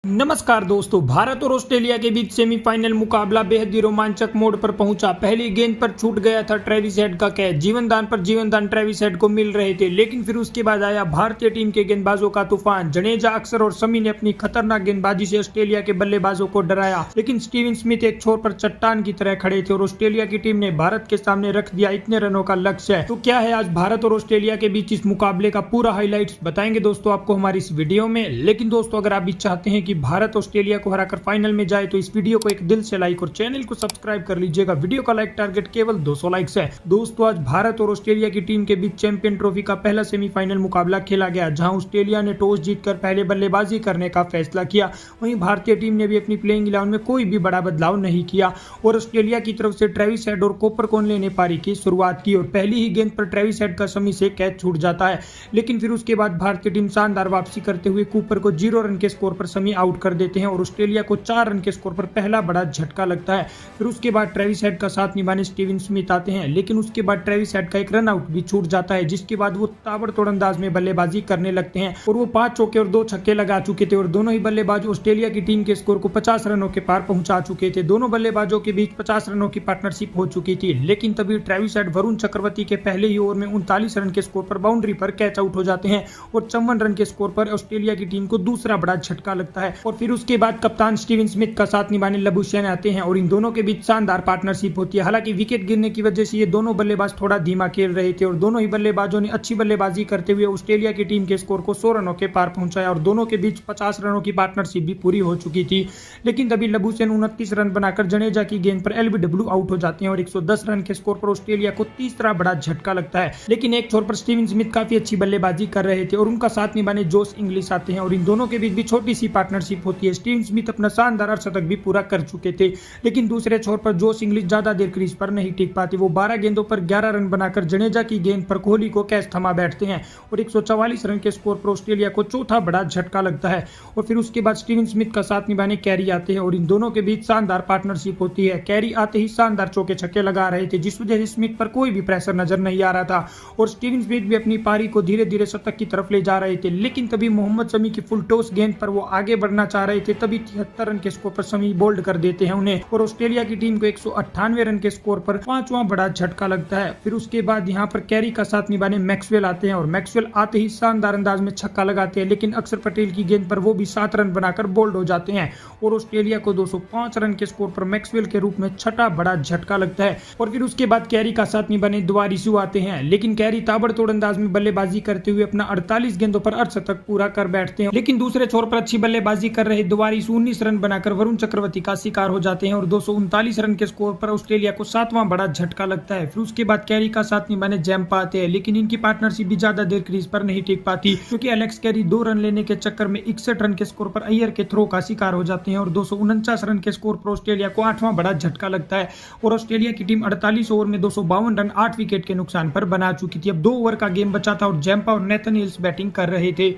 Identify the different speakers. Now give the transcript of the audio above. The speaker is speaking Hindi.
Speaker 1: नमस्कार दोस्तों, भारत और ऑस्ट्रेलिया के बीच सेमीफाइनल मुकाबला बेहद ही रोमांचक मोड़ पर पहुंचा। पहली गेंद पर छूट गया था ट्रेविस हेड का कैच। जीवनदान पर जीवनदान ट्रेविस हेड को मिल रहे थे, लेकिन फिर उसके बाद आया भारतीय टीम के गेंदबाजों का तूफान। जडेजा, अक्षर और शमी ने अपनी खतरनाक गेंदबाजी से ऑस्ट्रेलिया के बल्लेबाजों को डराया, लेकिन स्टीवन स्मिथ एक छोर पर चट्टान की तरह खड़े थे और ऑस्ट्रेलिया की टीम ने भारत के सामने रख दिया इतने रनों का लक्ष्य। तो क्या है आज भारत और ऑस्ट्रेलिया के बीच इस मुकाबले का पूरा हाईलाइट्स बताएंगे दोस्तों आपको हमारी इस वीडियो में। लेकिन दोस्तों, अगर आप भी चाहते हैं कि भारत ऑस्ट्रेलिया को हराकर फाइनल में जाए तो इस वीडियो को एक दिल से लाइक और चैनल को सब्सक्राइब कर लीजिएगा। वीडियो का लाइक टारगेट केवल 200 लाइक्स है। दोस्तों, आज भारत और ऑस्ट्रेलिया की टीम के बीच चैंपियन ट्रॉफी का पहला सेमीफाइनल मुकाबला खेला गया, जहां ऑस्ट्रेलिया ने टॉस जीतकर पहले बल्लेबाजी करने का फैसला किया। वहीं भारतीय टीम ने भी अपनी प्लेइंग 11 में कोई भी बड़ा बदलाव नहीं किया और ऑस्ट्रेलिया की तरफ से ट्रेविस हेड और कोपरकॉर्नले ने पारी की शुरुआत की और पहली ही गेंद पर ट्रेविस हेड का शमी से कैच छूट जाता है। लेकिन फिर उसके बाद भारतीय टीम शानदार वापसी करते हुए कूपर को 0 रन के स्कोर पर शमी आउट कर देते हैं और ऑस्ट्रेलिया को 4 रन के स्कोर पर पहला बड़ा झटका लगता है। फिर उसके बाद ट्रेविस हेड का साथ निभाने स्टीवन स्मिथ आते हैं, लेकिन उसके बाद ट्रेविस हेड का एक रन आउट भी छूट जाता है, जिसके बाद वो ताबड़तोड़ अंदाज में बल्लेबाजी करने लगते हैं और वो 5 चौके और 2 छक्के लगा चुके थे और दोनों ही बल्लेबाज ऑस्ट्रेलिया की टीम के स्कोर को 50 रनों के पार पहुंचा चुके थे। दोनों बल्लेबाजों के बीच 50 रनों की पार्टनरशिप हो चुकी थी, लेकिन तभी ट्रेविस हेड वरुण चक्रवर्ती के पहले ही ओवर में 39 रन के स्कोर पर बाउंड्री पर कैच आउट हो जाते हैं और 54 रन के स्कोर पर ऑस्ट्रेलिया की टीम को दूसरा बड़ा झटका लगता है। और फिर उसके बाद कप्तान स्टीवन स्मिथ का साथ निभाने लबुशेन आते हैं और इन दोनों के बीच शानदार पार्टनरशिप होती है। हालांकि विकेट गिरने की वजह से ये दोनों बल्लेबाज थोड़ा धीमा खेल रहे थे और दोनों ही बल्लेबाजों ने अच्छी बल्लेबाजी करते हुए ऑस्ट्रेलिया की टीम के स्कोर को 100 रनों के पार पहुंचाया और दोनों के बीच 50 रनों की पार्टनरशिप भी पूरी हो चुकी थी। लेकिन तभी लबुशेन 29 रन बनाकर जडेजा की गेंद पर एलबीडब्ल्यू आउट हो जाते हैं और 110 रन के स्कोर पर ऑस्ट्रेलिया को तीसरा बड़ा झटका लगता है। लेकिन एक छोर पर स्टीवन स्मिथ काफी अच्छी बल्लेबाजी कर रहे थे और उनका साथ निभाने जोश इंग्लिश आते हैं और इन दोनों के बीच भी छोटी सी पार्टनरशिप होती है। स्टीवन स्मिथ अपना शानदार अर्धशतक भी पूरा कर चुके थे, लेकिन दूसरे छोर पर जोश इंग्लिश ज्यादा देर क्रीज पर नहीं टिक पाते। वो 12 गेंदों पर 11 रन बनाकर जडेजा की गेंद पर कोहली को कैच थमा बैठते हैं और 144 रन के स्कोर पर ऑस्ट्रेलिया को चौथा बड़ा झटका लगता है। और फिर उसके बाद स्टीवन स्मिथ का साथ निभाने कैरी आते हैं और इन दोनों के बीच शानदार पार्टनरशिप होती है। कैरी आते ही शानदार चौके छक्के लगा रहे थे, जिस वजह से स्मिथ पर कोई भी प्रेशर नजर नहीं आ रहा था और स्टीवन स्मिथ भी अपनी पारी को धीरे धीरे शतक की तरफ ले जा रहे थे। लेकिन तभी मोहम्मद शमी की फुल टॉस गेंद पर वो आगे बढ़ना चाह रहे थे, तभी 73 रन के स्कोर पर शमी बोल्ड कर देते हैं उन्हें और ऑस्ट्रेलिया की टीम को 198 रन के स्कोर पर 5वां बड़ा झटका लगता है। फिर उसके बाद यहाँ पर कैरी का साथ निभाने मैक्सवेल आते हैं और मैक्सवेल आते ही शानदार अंदाज में छक्का लगाते हैं, लेकिन अक्षर पटेल की गेंद पर वो भी 7 रन बनाकर बोल्ड हो जाते हैं और ऑस्ट्रेलिया को 205 रन के स्कोर पर मैक्सवेल के रूप में छठा बड़ा झटका लगता है। और फिर उसके बाद कैरी का साथ निभाने दुआरिसू आते हैं, लेकिन कैरी ताबड़तोड़ अंदाज में बल्लेबाजी करते हुए अपना 48 गेंदों पर अर्धशतक पूरा कर बैठते हैं। लेकिन दूसरे छोर पर अच्छी बल्लेबाजी कर रहे दुआरिसू 19 रन बनाकर वरुण चक्रवर्ती का शिकार हो जाते हैं और 239 रन के स्कोर पर ऑस्ट्रेलिया को 7वां बड़ा झटका लगता है। फिर उसके बाद कैरी का साथ निभाने जैम्पा आते हैं, लेकिन इनकी पार्टनरशिप भी ज्यादा देर क्रीज पर नहीं टिक पाती, क्योंकि एलेक्स कैरी 2 रन लेने के चक्कर में 61 रन के स्कोर पर अय्यर के थ्रो का शिकार हो जाते हैं और 249 रन के स्कोर पर ऑस्ट्रेलिया को 8वां बड़ा झटका लगता है और ऑस्ट्रेलिया की टीम 48 ओवर में 252 रन 8 विकेट के नुकसान पर बना चुकी थी। अब 2 ओवर का गेम बचा था और जैम्पा और नेथन हिल्स बैटिंग कर रहे थे।